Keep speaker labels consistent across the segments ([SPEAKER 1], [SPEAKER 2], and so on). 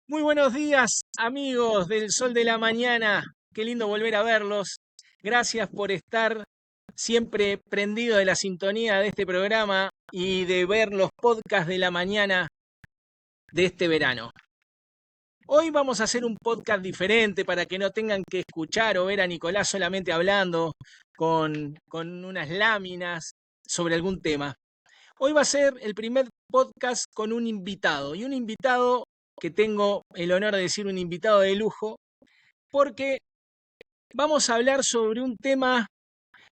[SPEAKER 1] Muy buenos días, amigos del Sol de la Mañana. Qué lindo volver a verlos. Gracias por estar siempre prendido de la sintonía de este programa y de ver los podcasts de la mañana de este verano. Hoy vamos a hacer un podcast diferente para que no tengan que escuchar o ver a Nicolás solamente hablando con unas láminas sobre algún tema. Hoy va a ser el primer podcast con un invitado, y un invitado que tengo el honor de decir un invitado de lujo, porque vamos a hablar sobre un tema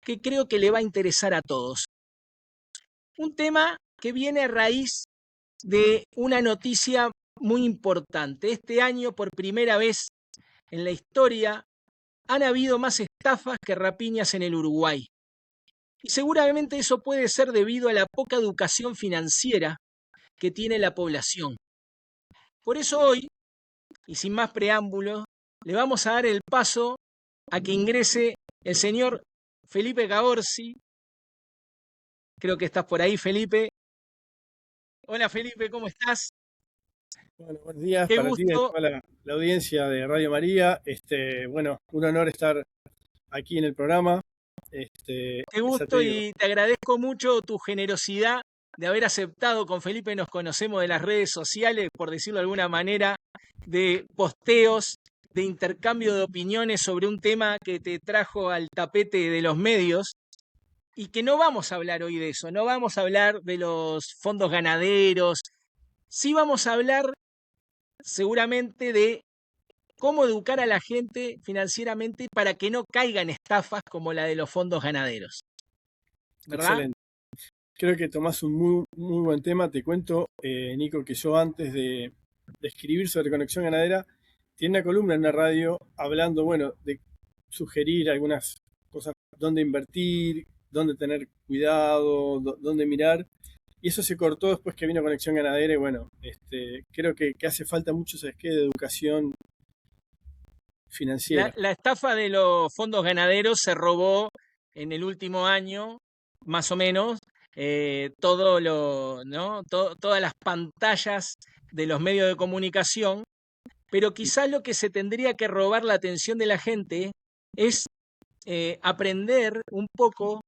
[SPEAKER 1] que creo que le va a interesar a todos. Un tema que viene a raíz de una noticia muy importante. Este año, por primera vez en la historia, han habido más estafas que rapiñas en el Uruguay. Y seguramente eso puede ser debido a la poca educación financiera que tiene la población. Por eso hoy, y sin más preámbulos, le vamos a dar el paso a que ingrese el señor Felipe Gaorsi. Creo que estás por ahí, Felipe. Hola, Felipe, ¿cómo estás?
[SPEAKER 2] Bueno, buenos días
[SPEAKER 1] Qué
[SPEAKER 2] para ti y a
[SPEAKER 1] gusto,
[SPEAKER 2] toda la audiencia de Radio María. Bueno, un honor estar aquí en el programa.
[SPEAKER 1] qué
[SPEAKER 2] Ya te
[SPEAKER 1] gusto
[SPEAKER 2] digo,
[SPEAKER 1] y te agradezco mucho tu generosidad de haber aceptado. Con Felipe nos conocemos de las redes sociales, por decirlo de alguna manera, de posteos, de intercambio de opiniones sobre un tema que te trajo al tapete de los medios. Y que no vamos a hablar hoy de eso, no vamos a hablar de los fondos ganaderos, sí vamos a hablar seguramente de cómo educar a la gente financieramente para que no caiga en estafas como la de los fondos ganaderos, ¿verdad?
[SPEAKER 2] excelente. Creo que tomás un muy buen tema. Te cuento, Nico, que yo antes de escribir sobre conexión ganadera, tiene una columna en una radio hablando, bueno, de sugerir algunas cosas, dónde invertir, dónde tener cuidado, dónde mirar. Y eso se cortó después que vino Conexión Ganadera y bueno, creo que hace falta mucho, ¿sabes qué?, de educación financiera.
[SPEAKER 1] La estafa de los fondos ganaderos se robó en el último año, más o menos, ¿no? Todas las pantallas de los medios de comunicación. Pero quizás lo que se tendría que robar la atención de la gente es aprender un poco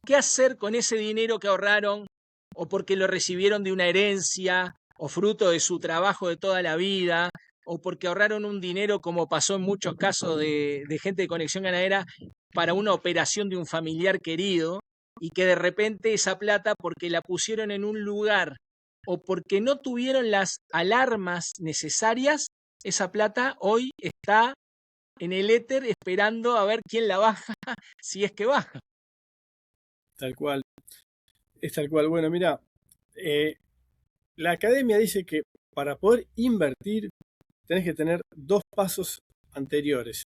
[SPEAKER 1] qué hacer con ese dinero que ahorraron o porque lo recibieron de una herencia o fruto de su trabajo de toda la vida o porque ahorraron un dinero como pasó en muchos casos de gente de Conexión Ganadera para una operación de un familiar querido y que de repente esa plata porque la pusieron en un lugar o porque no tuvieron las alarmas necesarias, esa plata hoy está en el éter esperando a ver quién la baja, si es que baja.
[SPEAKER 2] Tal cual, es tal cual. Bueno, mira, eh, la academia dice que para poder invertir tenés que tener dos pasos anteriores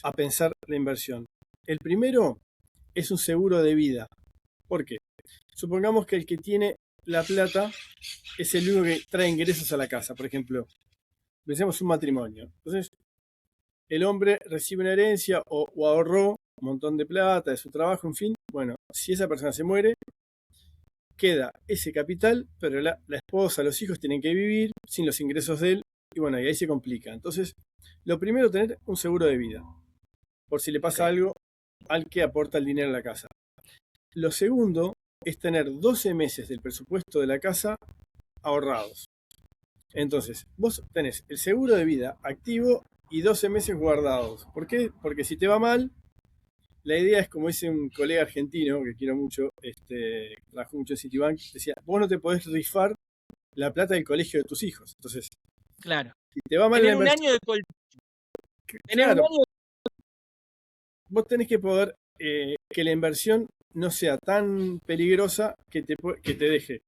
[SPEAKER 2] a pensar la inversión. El primero es un seguro de vida. ¿Por qué? Supongamos que el que tiene la plata es el único que trae ingresos a la casa. Por ejemplo, pensemos un matrimonio. Entonces, el hombre recibe una herencia o ahorró un montón de plata de su trabajo, en fin. Bueno, si esa persona se muere, queda ese capital, pero la esposa, los hijos tienen que vivir sin los ingresos de él, y bueno, y ahí se complica. Entonces, lo primero, tener un seguro de vida, por si le pasa
[SPEAKER 1] Okay.
[SPEAKER 2] algo al que aporta el dinero a la casa. Lo segundo es tener 12 meses del presupuesto de la casa ahorrados. Entonces, vos tenés el seguro de vida activo y 12 meses guardados. ¿Por qué? Porque si te va mal, la idea es, como dice un colega argentino que quiero mucho, trabajó mucho en Citibank, decía, vos no te podés rifar la plata del colegio de tus hijos. Entonces,
[SPEAKER 1] Claro.
[SPEAKER 2] si te va mal la
[SPEAKER 1] Tener un
[SPEAKER 2] inversión,
[SPEAKER 1] año de tener un
[SPEAKER 2] claro,
[SPEAKER 1] año
[SPEAKER 2] vos tenés que poder que la inversión no sea tan peligrosa que te deje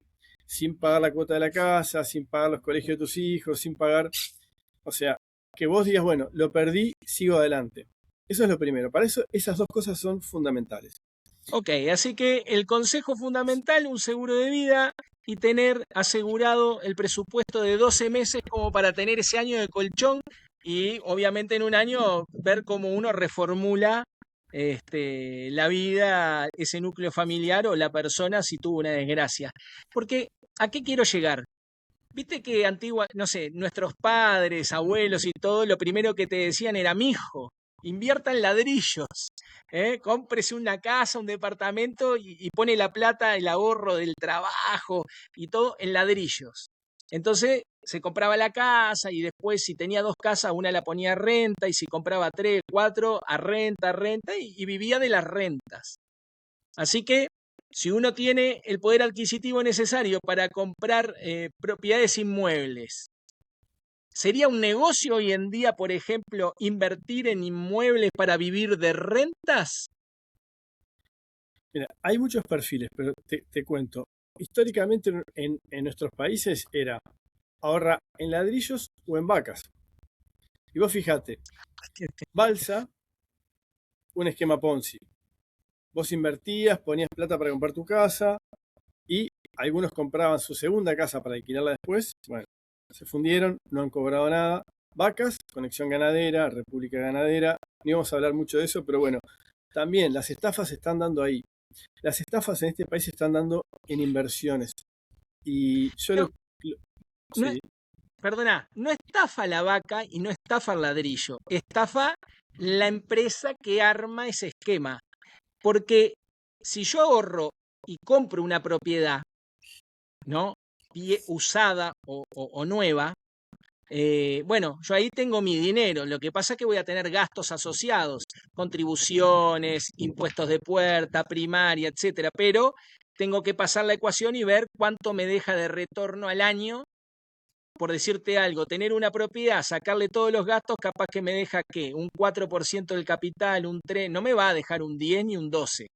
[SPEAKER 2] sin pagar la cuota de la casa, sin pagar los colegios de tus hijos, sin pagar, o sea, que vos digas, bueno, lo perdí, sigo adelante. Eso es lo primero. Para eso, esas dos cosas son fundamentales.
[SPEAKER 1] Ok, así que el consejo fundamental, un seguro de vida y tener asegurado el presupuesto de 12 meses como para tener ese año de colchón y obviamente en un año ver cómo uno reformula la vida, ese núcleo familiar o la persona si tuvo una desgracia. Porque, ¿a qué quiero llegar? Viste que antigua, no sé, nuestros padres, abuelos y todo, lo primero que te decían era, mijo, invierta en ladrillos, cómprese una casa, un departamento y pone la plata, el ahorro del trabajo y todo en ladrillos. Entonces se compraba la casa y después si tenía dos casas, una la ponía a renta y si compraba tres, cuatro, a renta y vivía de las rentas. Así que si uno tiene el poder adquisitivo necesario para comprar propiedades inmuebles, ¿sería un negocio hoy en día, por ejemplo, invertir en inmuebles para vivir de rentas?
[SPEAKER 2] Mira, hay muchos perfiles, pero te cuento. Históricamente en nuestros países era ahorra en ladrillos o en vacas. Y vos fijate, balsa, un esquema Ponzi. Vos invertías, ponías plata para comprar tu casa y algunos compraban su segunda casa para alquilarla después. Bueno, se fundieron, no han cobrado nada. Vacas, Conexión Ganadera, República Ganadera. Ni vamos a hablar mucho de eso, pero bueno, también las estafas se están dando ahí. Las estafas en este país se están dando en inversiones. Y yo
[SPEAKER 1] No, no,
[SPEAKER 2] sí,
[SPEAKER 1] perdona, no estafa la vaca y no estafa el ladrillo, estafa la empresa que arma ese esquema. Porque si yo ahorro y compro una propiedad, ¿no? Usada o nueva, bueno, yo ahí tengo mi dinero. Lo que pasa es que voy a tener gastos asociados, contribuciones, impuestos de puerta, primaria, etcétera. Pero tengo que pasar la ecuación y ver cuánto me deja de retorno al año. Por decirte algo, tener una propiedad, sacarle todos los gastos, capaz que me deja ¿qué? Un 4% del capital, un 3%, no me va a dejar un 10 ni un 12.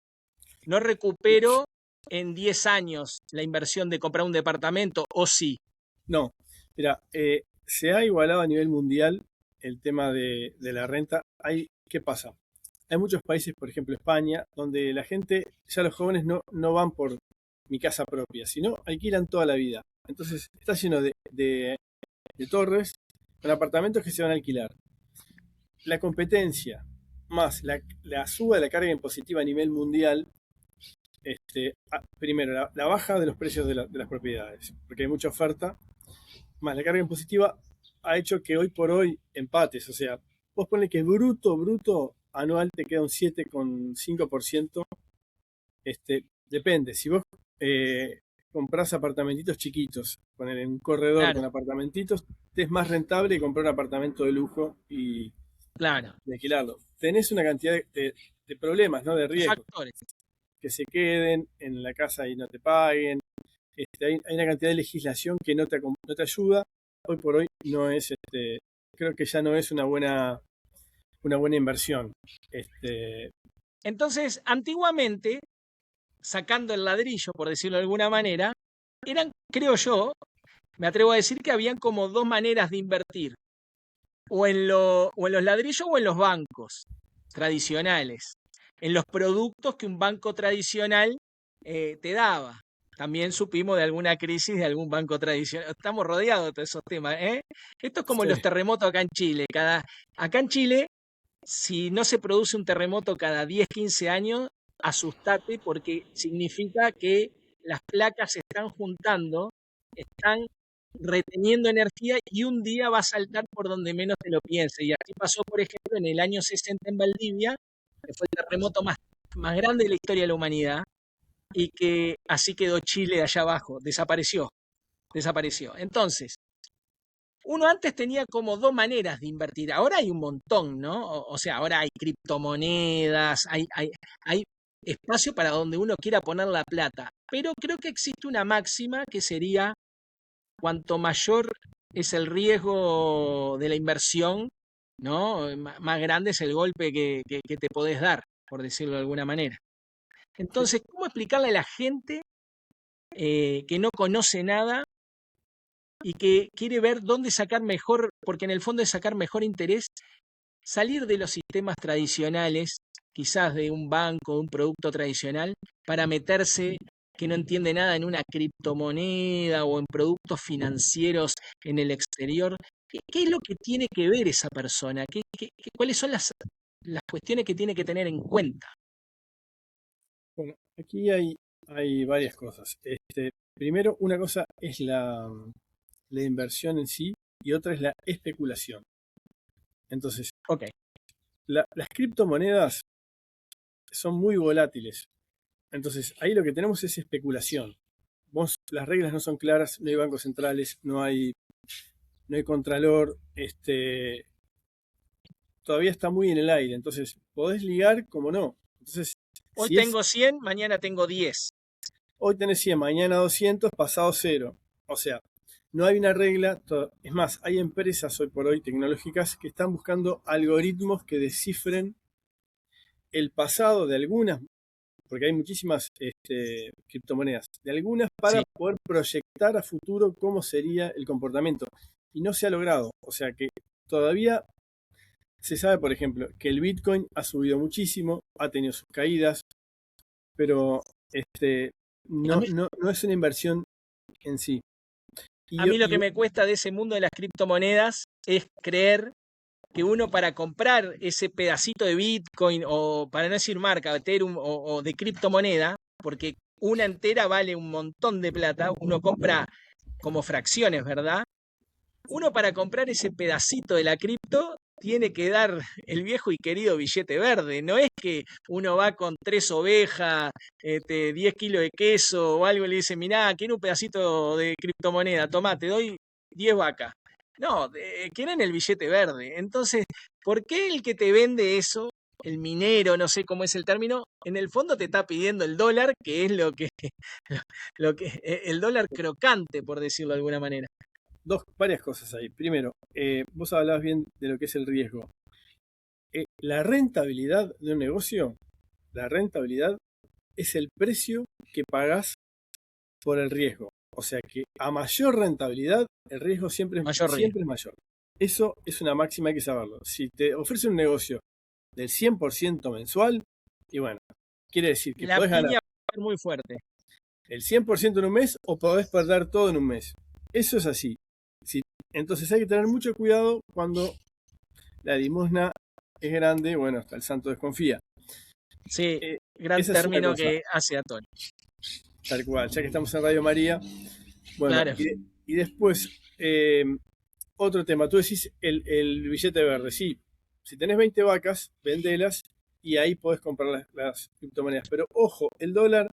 [SPEAKER 1] No recupero en 10 años la inversión de comprar un departamento, o sí.
[SPEAKER 2] no. Mira, se ha igualado a nivel mundial el tema de la renta. ¿Qué pasa? Hay muchos países, por ejemplo España, donde la gente, ya los jóvenes no van por mi casa propia, sino alquilan toda la vida. Entonces está lleno de torres con apartamentos que se van a alquilar. La competencia más la suba de la carga impositiva a nivel mundial, primero, la baja de los precios de las propiedades, porque hay mucha oferta, más la carga impositiva ha hecho que hoy por hoy empates. O sea, vos ponle que bruto anual te queda un 7,5%. Depende, si vos comprás apartamentitos chiquitos, poner en un corredor
[SPEAKER 1] Claro,
[SPEAKER 2] con apartamentitos, te es más rentable comprar un apartamento de lujo
[SPEAKER 1] claro.
[SPEAKER 2] y alquilarlo. Tenés una cantidad de problemas, ¿no? De
[SPEAKER 1] De
[SPEAKER 2] riesgos,
[SPEAKER 1] factores.
[SPEAKER 2] que se queden en la casa y no te paguen. Hay una cantidad de legislación que no te ayuda. Hoy por hoy no es, creo que ya no es una buena inversión. Este,
[SPEAKER 1] Entonces, antiguamente, sacando el ladrillo, por decirlo de alguna manera, eran, creo yo, me atrevo a decir que habían como dos maneras de invertir, o en los ladrillos o en los bancos tradicionales, en los productos que un banco tradicional te daba. También supimos de alguna crisis de algún banco tradicional. Estamos rodeados de todos esos temas, ¿eh? Esto es como los
[SPEAKER 2] sí,
[SPEAKER 1] terremotos acá en Chile. Acá en Chile, si no se produce un terremoto cada 10, 15 años, asustate porque significa que las placas se están juntando, están reteniendo energía y un día va a saltar por donde menos te lo piense. Y así pasó, por ejemplo, en el año 60 en Valdivia, que fue el terremoto más grande de la historia de la humanidad, y que así quedó Chile allá abajo, desapareció. Entonces, uno antes tenía como dos maneras de invertir, ahora hay un montón, ¿no? O sea, ahora hay criptomonedas, hay espacio para donde uno quiera poner la plata, pero creo que existe una máxima que sería cuanto mayor es el riesgo de la inversión, ¿no? Más grande es el golpe que te podés dar, por decirlo de alguna manera. Entonces, ¿cómo explicarle a la gente que no conoce nada y que quiere ver dónde sacar mejor, porque en el fondo es sacar mejor interés, salir de los sistemas tradicionales, quizás de un banco, de un producto tradicional, para meterse que no entiende nada en una criptomoneda o en productos financieros en el exterior? ¿Qué es lo que tiene que ver esa persona? ¿Cuáles son las cuestiones que tiene que tener en cuenta?
[SPEAKER 2] bueno, aquí hay varias cosas. Primero, una cosa es la inversión en sí y otra es la especulación. Entonces,
[SPEAKER 1] Ok.
[SPEAKER 2] las criptomonedas son muy volátiles. Entonces, ahí lo que tenemos es especulación. Las reglas no son claras, no hay bancos centrales, no hay contralor, todavía está muy en el aire. Entonces, podés ligar como no. Entonces,
[SPEAKER 1] Hoy
[SPEAKER 2] si es
[SPEAKER 1] tengo 100, mañana tengo 10.
[SPEAKER 2] hoy tenés 100, mañana 200, pasado cero. O sea, no hay una regla. Es más, hay empresas hoy por hoy tecnológicas que están buscando algoritmos que descifren el pasado de algunas, porque hay muchísimas criptomonedas, de algunas para
[SPEAKER 1] Sí.
[SPEAKER 2] poder proyectar a futuro cómo sería el comportamiento. Y no se ha logrado. O sea que todavía se sabe, por ejemplo, que el Bitcoin ha subido muchísimo, ha tenido sus caídas, pero
[SPEAKER 1] A mí,
[SPEAKER 2] no es una inversión en sí.
[SPEAKER 1] a
[SPEAKER 2] Y,
[SPEAKER 1] mí lo
[SPEAKER 2] y
[SPEAKER 1] que me cuesta de ese mundo de las criptomonedas es creer que uno para comprar ese pedacito de Bitcoin o para no decir marca, Ethereum o de criptomoneda, porque una entera vale un montón de plata, uno compra como fracciones, ¿verdad? Uno para comprar ese pedacito de la cripto tiene que dar el viejo y querido billete verde. No es que uno va con 3 ovejas, 10 kilos de queso o algo y le dice, mirá, quiero un pedacito de criptomoneda, tomá, te doy 10 vacas. No, quieren el billete verde. Entonces, ¿por qué el que te vende eso, el minero, no sé cómo es el término, en el fondo te está pidiendo el dólar, que es el dólar crocante, por decirlo de alguna manera?
[SPEAKER 2] varias cosas ahí. Primero, vos hablabas bien de lo que es el riesgo. La rentabilidad de un negocio, la rentabilidad es el precio que pagás por el riesgo. O sea que a mayor rentabilidad, el riesgo
[SPEAKER 1] Mayor riesgo.
[SPEAKER 2] siempre es mayor. Eso es una máxima, hay que saberlo. Si te ofrece un negocio del 100% mensual, y bueno, quiere decir que
[SPEAKER 1] La
[SPEAKER 2] podés ganar
[SPEAKER 1] piña va a ser muy fuerte.
[SPEAKER 2] el 100% en un mes o podés perder todo en un mes. Eso es así. Si- entonces hay que tener mucho cuidado cuando la limosna es grande, bueno, hasta el santo desconfía.
[SPEAKER 1] Sí,
[SPEAKER 2] Eh,
[SPEAKER 1] gran
[SPEAKER 2] esa es una
[SPEAKER 1] término
[SPEAKER 2] cosa,
[SPEAKER 1] que hace a Tony.
[SPEAKER 2] tal cual, ya que estamos en Radio María. Bueno,
[SPEAKER 1] Claro.
[SPEAKER 2] y después, otro tema, tú decís el billete verde, sí, si tenés 20 vacas, vendelas y ahí podés comprar las criptomonedas. Pero ojo, el dólar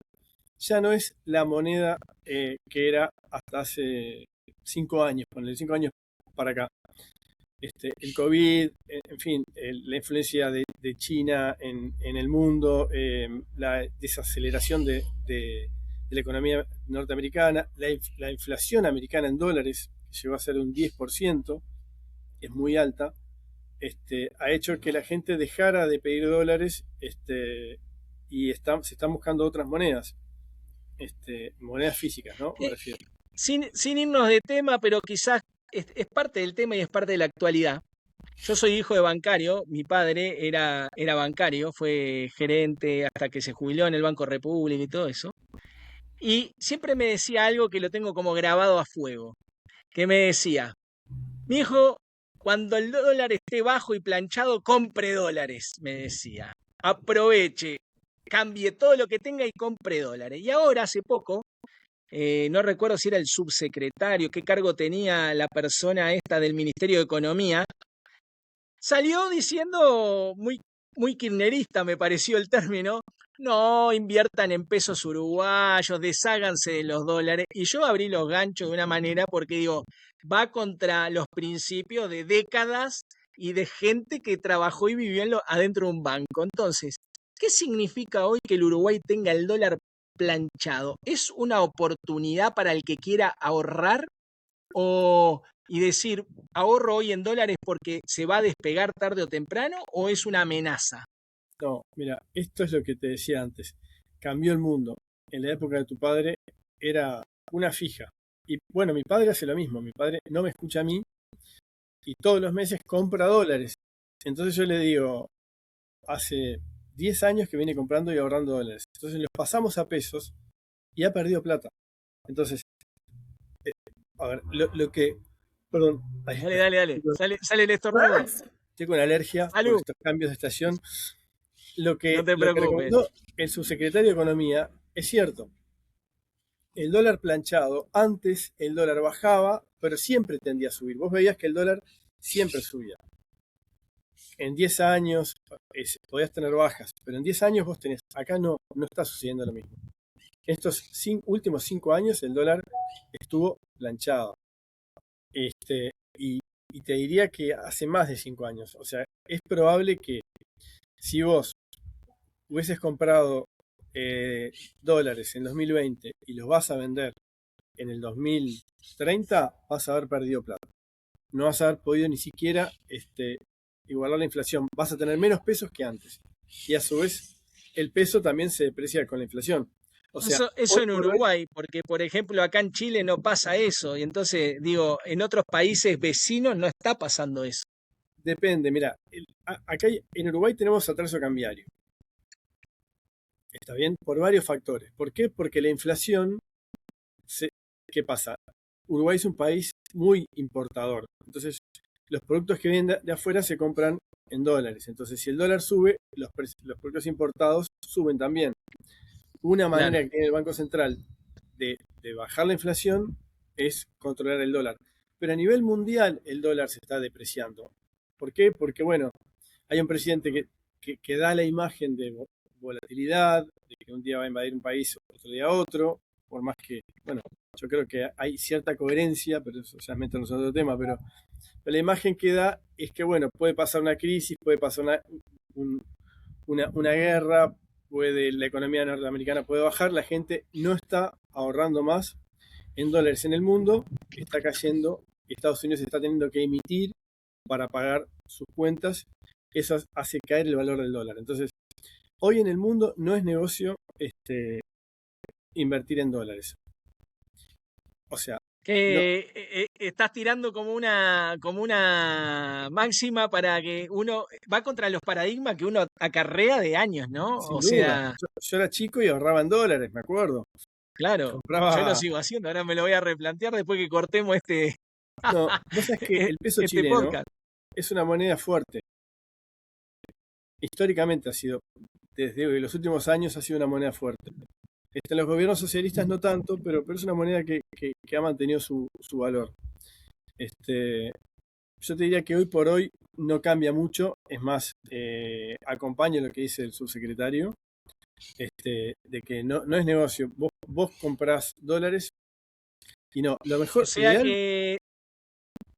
[SPEAKER 2] ya no es la moneda que era hasta hace 5 años, ponle 5 años para acá. El COVID, en fin, la influencia de China en el mundo, la desaceleración de la economía norteamericana, la inflación americana en dólares, que llegó a ser un 10%, es muy alta, ha hecho que la gente dejara de pedir dólares y se están buscando otras monedas, monedas físicas, ¿no? Me
[SPEAKER 1] Eh,
[SPEAKER 2] refiero.
[SPEAKER 1] sin irnos de tema, pero quizás es parte del tema y es parte de la actualidad. Yo soy hijo de bancario, mi padre era bancario, fue gerente hasta que se jubiló en el Banco República y todo eso. Y siempre me decía algo que lo tengo como grabado a fuego, que me decía, mi hijo, cuando el dólar esté bajo y planchado, compre dólares, me decía. Aproveche, cambie todo lo que tenga y compre dólares. Y ahora, hace poco, no recuerdo si era el subsecretario, qué cargo tenía la persona esta del Ministerio de Economía, salió diciendo, muy kirchnerista me pareció el término, no, inviertan en pesos uruguayos, desháganse de los dólares. Y yo abrí los ganchos de una manera porque digo, va contra los principios de décadas y de gente que trabajó y vivió adentro de un banco. Entonces, ¿qué significa hoy que el Uruguay tenga el dólar planchado? ¿Es una oportunidad para el que quiera ahorrar y decir, ahorro hoy en dólares porque se va a despegar tarde o temprano o es una amenaza?
[SPEAKER 2] No, mira, esto es lo que te decía antes. Cambió el mundo. En la época de tu padre era una fija. Y bueno, mi padre hace lo mismo. Mi padre no me escucha a mí y todos los meses compra dólares. Entonces yo le digo, hace 10 años que viene comprando y ahorrando dólares. Entonces los pasamos a pesos y ha perdido plata. Entonces, a ver, lo que... Perdón, ay,
[SPEAKER 1] Dale,
[SPEAKER 2] espera.
[SPEAKER 1] dale, dale. Sale el estornudo.
[SPEAKER 2] Estoy con alergia por
[SPEAKER 1] Salud,
[SPEAKER 2] estos cambios de estación.
[SPEAKER 1] no te
[SPEAKER 2] Lo que
[SPEAKER 1] preocupes.
[SPEAKER 2] recomendó el subsecretario de Economía es cierto. el dólar planchado, antes el dólar bajaba, pero siempre tendía a subir. Vos veías que el dólar siempre subía. En 10 años podías tener bajas, pero en 10 años vos tenés, acá no está sucediendo lo mismo. Estos últimos 5 años el dólar estuvo planchado. Y te diría que hace más de 5 años. O sea, es probable que si vos hubieses comprado dólares en 2020 y los vas a vender en el 2030, vas a haber perdido plata. No vas a haber podido ni siquiera igualar la inflación. Vas a tener menos pesos que antes. Y a su vez, el peso también se deprecia con la inflación. O sea,
[SPEAKER 1] Eso en Uruguay, porque por ejemplo acá en Chile no pasa eso, y entonces digo, en otros países vecinos no está pasando eso.
[SPEAKER 2] depende, mira, acá en Uruguay tenemos atraso cambiario. ¿Está bien? Por varios factores. ¿Por qué? Porque la inflación, ¿qué pasa? Uruguay es un país muy importador. Entonces, los productos que vienen de afuera se compran en dólares. Entonces, si el dólar sube, los productos importados suben también. Una manera
[SPEAKER 1] Claro.
[SPEAKER 2] que tiene el Banco Central de bajar la inflación es controlar el dólar. Pero a nivel mundial el dólar se está depreciando. ¿Por qué? Porque, bueno, hay un presidente que da la imagen de volatilidad, de que un día va a invadir un país, otro día otro, por más que, bueno, yo creo que hay cierta coherencia, pero eso ya meternos en otro tema, pero la imagen que da es que, bueno, puede pasar una crisis, puede pasar una guerra, la economía norteamericana puede bajar, la gente no está ahorrando más en dólares en el mundo, está cayendo, Estados Unidos está teniendo que emitir para pagar sus cuentas, eso hace caer el valor del dólar. Entonces, hoy en el mundo no es negocio invertir en dólares. O sea, no,
[SPEAKER 1] Que estás tirando como una máxima para que uno va contra los paradigmas que uno acarrea de años, ¿no?
[SPEAKER 2] sin
[SPEAKER 1] O
[SPEAKER 2] duda.
[SPEAKER 1] sea,
[SPEAKER 2] Yo era chico y ahorraba en dólares, me acuerdo.
[SPEAKER 1] claro, yo lo
[SPEAKER 2] Compraba.
[SPEAKER 1] sigo haciendo, ahora me lo voy a replantear después que cortemos
[SPEAKER 2] No, vos sabés que el peso
[SPEAKER 1] este
[SPEAKER 2] chileno
[SPEAKER 1] podcast.
[SPEAKER 2] es una moneda fuerte. Históricamente ha sido, desde los últimos años ha sido una moneda fuerte. Los gobiernos socialistas no tanto, pero es una moneda que ha mantenido su valor. Yo te diría que hoy por hoy no cambia mucho, es más, acompaño lo que dice el subsecretario, de que no es negocio. Vos comprás dólares y no, lo
[SPEAKER 1] O
[SPEAKER 2] mejor, lo
[SPEAKER 1] sea
[SPEAKER 2] ideal
[SPEAKER 1] que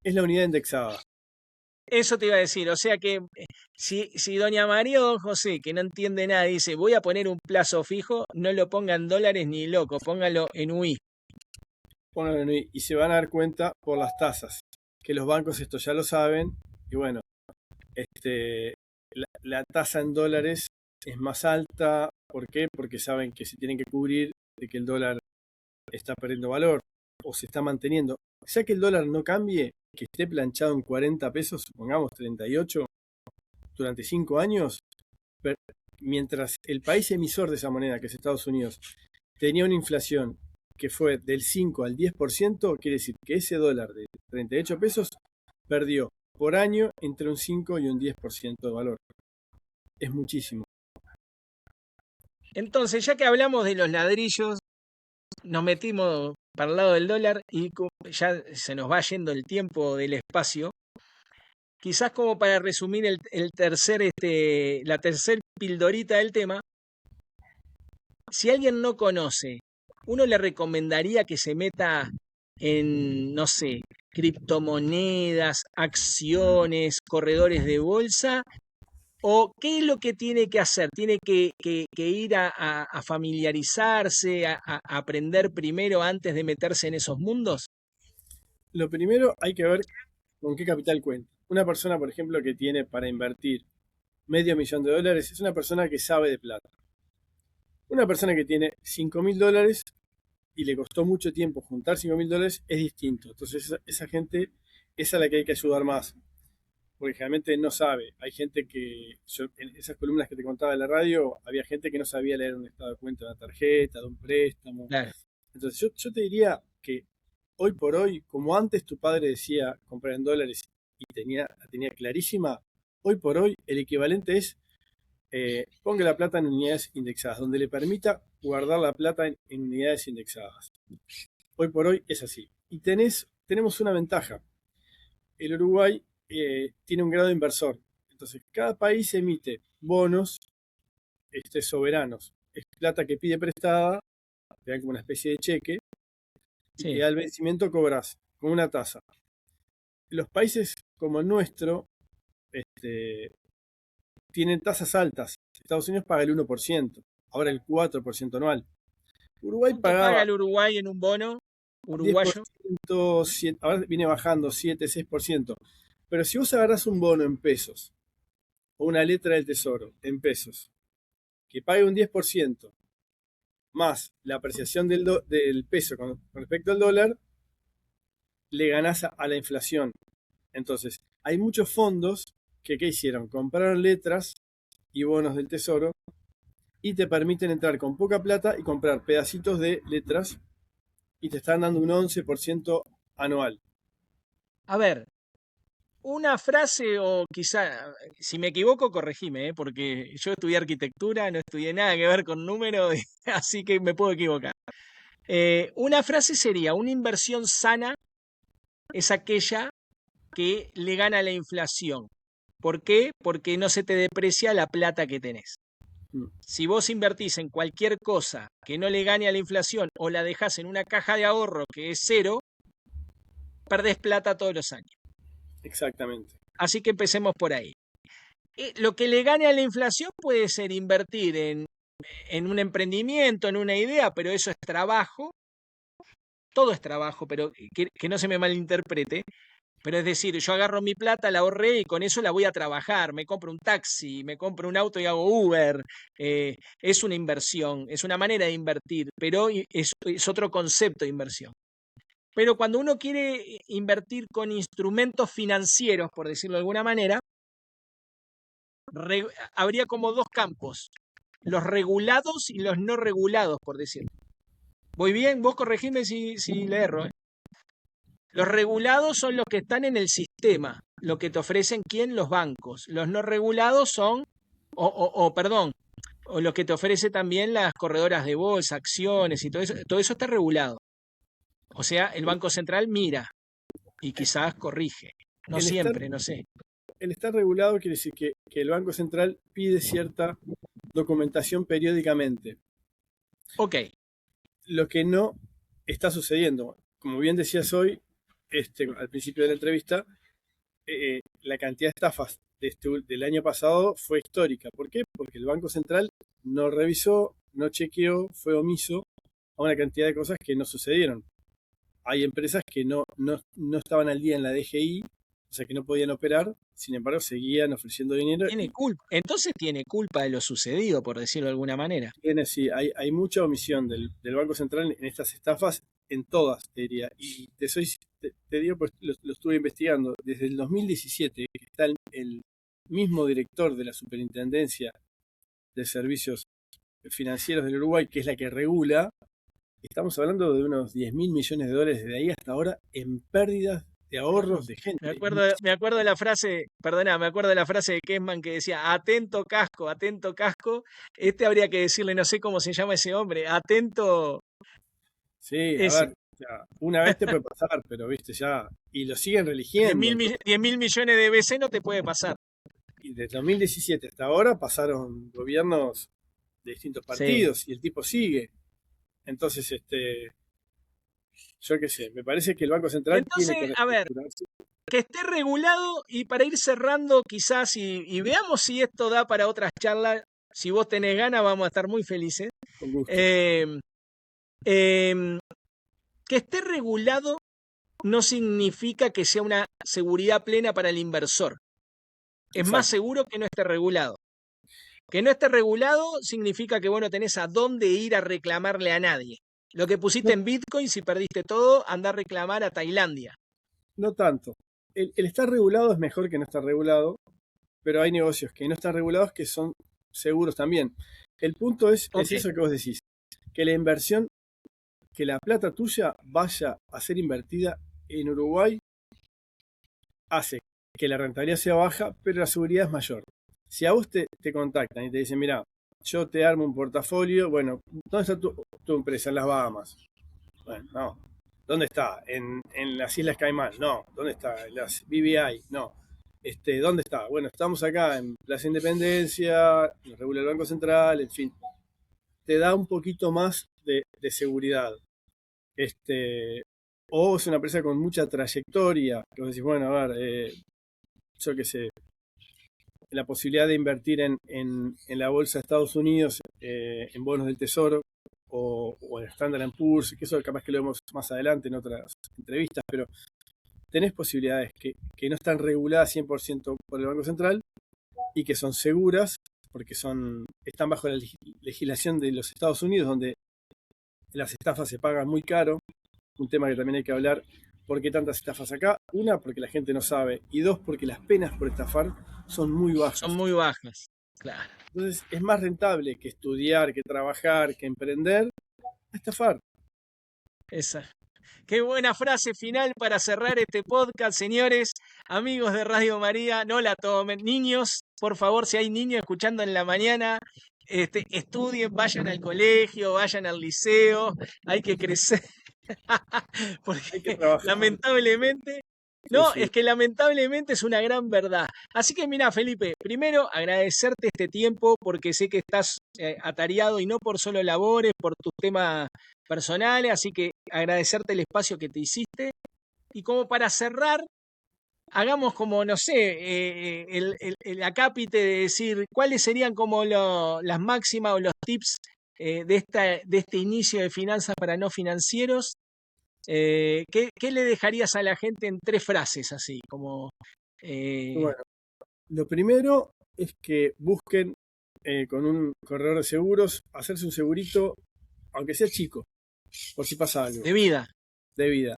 [SPEAKER 2] es la unidad indexada.
[SPEAKER 1] eso te iba a decir, o sea que si doña María o don José, que no entiende nada, dice voy a poner un plazo fijo, no lo ponga en dólares ni loco, póngalo en UI.
[SPEAKER 2] Pónganlo y se van a dar cuenta por las tasas, que los bancos esto ya lo saben, y bueno, la tasa en dólares es más alta. ¿Por qué? Porque saben que se tienen que cubrir de que el dólar está perdiendo valor o se está manteniendo. Sea que el dólar no cambie, que esté planchado en 40 pesos, supongamos 38, durante 5 años, mientras el país emisor de esa moneda, que es Estados Unidos, tenía una inflación que fue del 5 al 10%, quiere decir que ese dólar de 38 pesos perdió por año entre un 5 y un 10% de valor. Es muchísimo.
[SPEAKER 1] Entonces, ya que hablamos de los ladrillos, nos metimos para el lado del dólar y ya se nos va yendo el tiempo del espacio. Quizás como para resumir la tercer pildorita del tema, si alguien no conoce, uno le recomendaría que se meta en, no sé, criptomonedas, acciones, corredores de bolsa, o qué es lo que tiene que hacer. Tiene que ir a familiarizarse, a aprender primero antes de meterse en esos mundos.
[SPEAKER 2] Lo primero hay que ver con qué capital cuenta. Una persona, por ejemplo, que tiene para invertir $500,000 es una persona que sabe de plata. Una persona que tiene $5.000 y le costó mucho tiempo juntar $5.000 es distinto. Entonces esa gente es a la que hay que ayudar más, porque generalmente no sabe. Hay gente en esas columnas que te contaba en la radio, había gente que no sabía leer un estado de cuenta de una tarjeta, de un préstamo.
[SPEAKER 1] Claro.
[SPEAKER 2] Entonces yo te diría que hoy por hoy, como antes tu padre decía comprar en dólares y la tenía clarísima, hoy por hoy el equivalente es ponga la plata en unidades indexadas, donde le permita guardar la plata en unidades indexadas. Hoy por hoy es así. Y tenemos una ventaja. El Uruguay tiene un grado inversor. Entonces, cada país emite bonos soberanos. Es plata que pide prestada, te dan como una especie de cheque, y
[SPEAKER 1] Sí.
[SPEAKER 2] que al vencimiento cobras con una tasa. Los países como el nuestro tienen tasas altas. Estados Unidos paga el 1%, ahora el 4% anual. Uruguay
[SPEAKER 1] ¿Cuánto paga
[SPEAKER 2] pagaba
[SPEAKER 1] el Uruguay en un bono uruguayo?
[SPEAKER 2] 10%, ahora viene bajando 7, 6%. Pero si vos agarrás un bono en pesos o una letra del tesoro en pesos que pague un 10% más la apreciación del peso con respecto al dólar, le ganás a la inflación. Entonces, hay muchos fondos que ¿qué hicieron? Compraron letras y bonos del tesoro y te permiten entrar con poca plata y comprar pedacitos de letras y te están dando un 11% anual.
[SPEAKER 1] A ver, una frase o quizá, si me equivoco, corregime, porque yo estudié arquitectura, no estudié nada que ver con números, así que me puedo equivocar. Una frase sería, una inversión sana es aquella que le gana a la inflación. ¿Por qué? Porque no se te deprecia la plata que tenés.
[SPEAKER 2] Mm,
[SPEAKER 1] Si vos invertís en cualquier cosa que no le gane a la inflación o la dejás en una caja de ahorro que es cero, perdés plata todos los años.
[SPEAKER 2] exactamente.
[SPEAKER 1] Así que empecemos por ahí. Lo que le gane a la inflación puede ser invertir en un emprendimiento, en una idea, pero eso es trabajo. Todo es trabajo, pero que no se me malinterprete. Pero es decir, yo agarro mi plata, la ahorré y con eso la voy a trabajar. Me compro un taxi, me compro un auto y hago Uber. Es una inversión, es una manera de invertir, pero es otro concepto de inversión. Pero cuando uno quiere invertir con instrumentos financieros, por decirlo de alguna manera, habría como dos campos, los regulados y los no regulados, por decirlo. ¿Voy bien? Vos corregime si le erro. Los regulados son los que están en el sistema, lo que te ofrecen quién, los bancos. Los no regulados son, perdón, o lo que te ofrece también las corredoras de bolsa, acciones y todo eso está regulado. O sea, el Banco Central mira y quizás corrige. No
[SPEAKER 2] El estar,
[SPEAKER 1] siempre, no sé.
[SPEAKER 2] el estar regulado quiere decir que el Banco Central pide cierta documentación periódicamente.
[SPEAKER 1] Ok,
[SPEAKER 2] Lo que no está sucediendo, como bien decías hoy, al principio de la entrevista, la cantidad de estafas del año pasado fue histórica. ¿Por qué? Porque el Banco Central no revisó, no chequeó, fue omiso a una cantidad de cosas que no sucedieron. Hay empresas que no estaban al día en la DGI, o sea que no podían operar, sin embargo seguían ofreciendo dinero.
[SPEAKER 1] tiene culpa. Entonces tiene culpa de lo sucedido, por decirlo de alguna manera.
[SPEAKER 2] Sí, hay mucha omisión del Banco Central en estas estafas, en todas, te diría. Y te digo, pues lo estuve investigando. Desde el 2017, que está el mismo director de la Superintendencia de Servicios Financieros del Uruguay, que es la que regula, estamos hablando de unos 10.000 millones de dólares desde ahí hasta ahora en pérdidas de ahorros de gente.
[SPEAKER 1] Me acuerdo de la frase, perdona, me acuerdo de la frase de Kessman que decía, atento casco, atento casco. Habría que decirle, no sé cómo se llama ese hombre, atento
[SPEAKER 2] Sí, a
[SPEAKER 1] ese.
[SPEAKER 2] ver, o sea, una vez te puede pasar, pero viste ya, y lo siguen
[SPEAKER 1] 10
[SPEAKER 2] religiendo.
[SPEAKER 1] mil, 10 mil millones de BC no te puede pasar.
[SPEAKER 2] Y desde 2017 hasta ahora pasaron gobiernos de distintos
[SPEAKER 1] Sí.
[SPEAKER 2] partidos y el tipo sigue. Entonces, yo qué sé, me parece que el Banco Central tiene que
[SPEAKER 1] Entonces, a ver,
[SPEAKER 2] reestructurarse
[SPEAKER 1] que esté regulado y para ir cerrando quizás y veamos si esto da para otras charlas. Si vos tenés ganas, vamos a estar muy felices.
[SPEAKER 2] con gusto.
[SPEAKER 1] Eh, eh, que esté regulado no significa que sea una seguridad plena para el inversor. Es más
[SPEAKER 2] Exacto.
[SPEAKER 1] seguro que no esté regulado. Que no esté regulado significa que vos no tenés a dónde ir a reclamarle a nadie. Lo que pusiste
[SPEAKER 2] No,
[SPEAKER 1] en Bitcoin, si perdiste todo, anda a reclamar a Tailandia.
[SPEAKER 2] no tanto. El estar regulado es mejor que no estar regulado, pero hay negocios que no están regulados que son seguros también. El punto es
[SPEAKER 1] Ok,
[SPEAKER 2] eso que vos decís, que la inversión, que la plata tuya vaya a ser invertida en Uruguay hace que la rentabilidad sea baja, pero la seguridad es mayor. Si a vos te contactan y te dicen, mira, yo te armo un portafolio. Bueno, ¿dónde está tu empresa? En las Bahamas. Bueno, no. ¿Dónde está? En las Islas Caimán. No. ¿Dónde está? En las BVI. No. ¿Dónde está? Bueno, estamos acá en Plaza Independencia, nos regula el Banco Central, en fin. Te da un poquito más de seguridad. O es una empresa con mucha trayectoria, que vos decís, bueno, a ver, yo qué sé, la posibilidad de invertir en la bolsa de Estados Unidos, en bonos del Tesoro o en Standard Poor's, que eso capaz que lo vemos más adelante en otras entrevistas, pero tenés posibilidades que no están reguladas 100% por el Banco Central y que son seguras porque están bajo la legislación de los Estados Unidos, donde las estafas se pagan muy caro. Un tema que también hay que hablar: ¿por qué tantas estafas acá? Una, porque la gente no sabe, y dos, porque las penas por estafar son muy
[SPEAKER 1] Son
[SPEAKER 2] bajas.
[SPEAKER 1] muy bajas, claro.
[SPEAKER 2] Entonces es más rentable que estudiar, que trabajar, que emprender, a estafar.
[SPEAKER 1] Esa. Qué buena frase final para cerrar este podcast, señores, amigos de Radio María, no la tomen. Niños, por favor, si hay niños escuchando en la mañana, estudien, vayan al colegio, vayan al liceo, hay que crecer,
[SPEAKER 2] Hay que
[SPEAKER 1] porque
[SPEAKER 2] trabajar.
[SPEAKER 1] lamentablemente,
[SPEAKER 2] Sí,
[SPEAKER 1] no,
[SPEAKER 2] sí.
[SPEAKER 1] es que lamentablemente es una gran verdad. Así que mira, Felipe, primero agradecerte este tiempo porque sé que estás atareado y no por solo labores, por tus temas personales, así que agradecerte el espacio que te hiciste. Y como para cerrar, hagamos como, no sé, el acápite de decir cuáles serían como las máximas o los tips de este inicio de finanzas para no financieros. ¿Qué le dejarías a la gente en tres frases así? Como, eh,
[SPEAKER 2] Bueno, lo primero es que busquen, con un corredor de seguros, hacerse un segurito, aunque sea chico, por si pasa algo,
[SPEAKER 1] de vida.
[SPEAKER 2] de vida.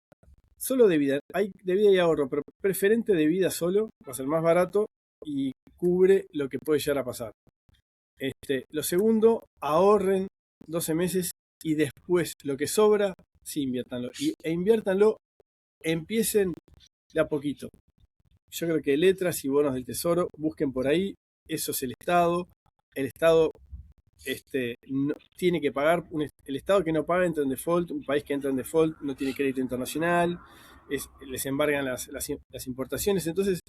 [SPEAKER 2] Solo de vida. Hay de vida y ahorro, pero preferente de vida solo, va a ser más barato y cubre lo que puede llegar a pasar. Lo segundo, ahorren 12 meses y después lo que sobra, sí, inviértanlo. E inviértanlo, empiecen de a poquito. Yo creo que letras y bonos del tesoro, busquen por ahí, eso es el Estado. El Estado tiene que pagar, el Estado que no paga entra en default, un país que entra en default no tiene crédito internacional, les embargan las importaciones. Entonces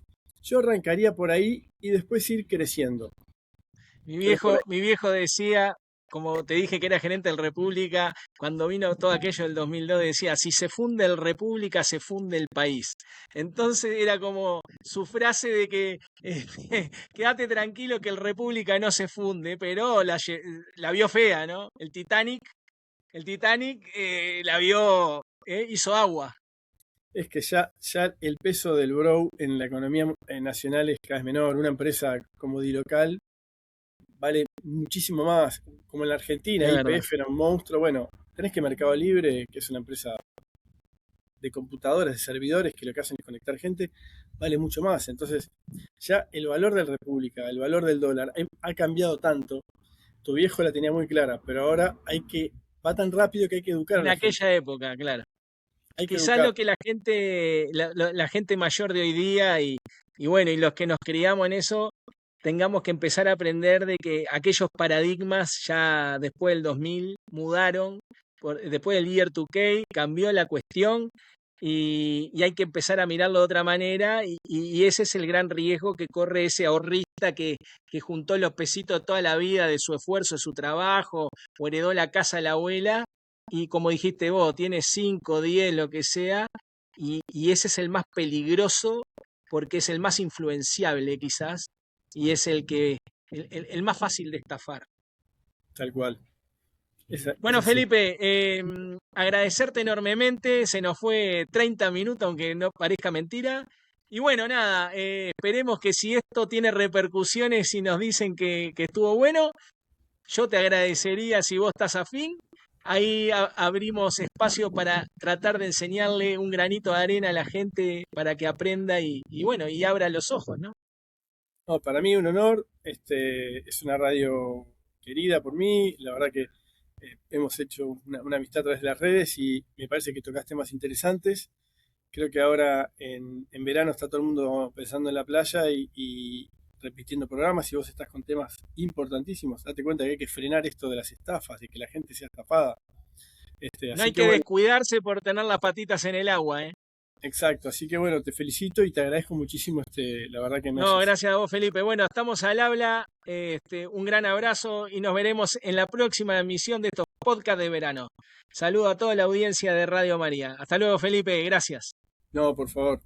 [SPEAKER 2] yo arrancaría por ahí y después ir creciendo. Pero por ahí,
[SPEAKER 1] Mi viejo decía, como te dije que era gerente del República, cuando vino todo aquello del 2002, decía, si se funde el República, se funde el país. Entonces era como su frase de que quédate tranquilo que el República no se funde, pero la vio fea, ¿no? El Titanic la vio, hizo agua.
[SPEAKER 2] es que ya el peso del bro en la economía nacional es cada vez menor. Una empresa como Dilocal vale muchísimo más. Como en la Argentina,
[SPEAKER 1] Es verdad.
[SPEAKER 2] YPF era un monstruo. Bueno, tenés que Mercado Libre, que es una empresa de computadoras, de servidores, que lo que hacen es conectar gente, vale mucho más. Entonces, ya el valor de la República, el valor del dólar, ha cambiado tanto. Tu viejo la tenía muy clara, pero ahora va tan rápido que hay que educar a
[SPEAKER 1] En
[SPEAKER 2] la gente.
[SPEAKER 1] aquella época, claro.
[SPEAKER 2] Hay que
[SPEAKER 1] Quizás
[SPEAKER 2] educar.
[SPEAKER 1] lo que la gente, la gente mayor de hoy día y bueno, y los que nos criamos en eso, tengamos que empezar a aprender de que aquellos paradigmas ya después del 2000 mudaron, después del Year 2K cambió la cuestión y hay que empezar a mirarlo de otra manera y ese es el gran riesgo que corre ese ahorrista que juntó los pesitos toda la vida de su esfuerzo, de su trabajo, o heredó la casa de la abuela y como dijiste vos, tiene 5, 10, lo que sea, y ese es el más peligroso porque es el más influenciable quizás, y es el más fácil de estafar.
[SPEAKER 2] Tal cual. Es
[SPEAKER 1] Bueno,
[SPEAKER 2] así.
[SPEAKER 1] Felipe, agradecerte enormemente, se nos fue 30 minutos, aunque no parezca mentira. Y bueno, nada, esperemos que si esto tiene repercusiones y nos dicen que estuvo bueno, yo te agradecería si vos estás afín. Ahí abrimos espacio para tratar de enseñarle un granito de arena a la gente para que aprenda y bueno, y abra los ojos, ¿no?
[SPEAKER 2] No, para mí un honor. Es una radio querida por mí. La verdad que hemos hecho una amistad a través de las redes y me parece que tocas temas interesantes. Creo que ahora en verano está todo el mundo pensando en la playa y repitiendo programas y vos estás con temas importantísimos. Date cuenta que hay que frenar esto de las estafas, de que la gente sea estafada.
[SPEAKER 1] No
[SPEAKER 2] Así
[SPEAKER 1] hay
[SPEAKER 2] que
[SPEAKER 1] que
[SPEAKER 2] bueno,
[SPEAKER 1] descuidarse por tener las patitas en el agua, ¿eh?
[SPEAKER 2] exacto. Así que bueno, te felicito y te agradezco muchísimo la verdad que me
[SPEAKER 1] No,
[SPEAKER 2] hayas.
[SPEAKER 1] gracias a vos, Felipe. Bueno, estamos al habla. Un gran abrazo y nos veremos en la próxima emisión de estos podcasts de verano. Saludo a toda la audiencia de Radio María. Hasta luego, Felipe. Gracias.
[SPEAKER 2] No, por favor.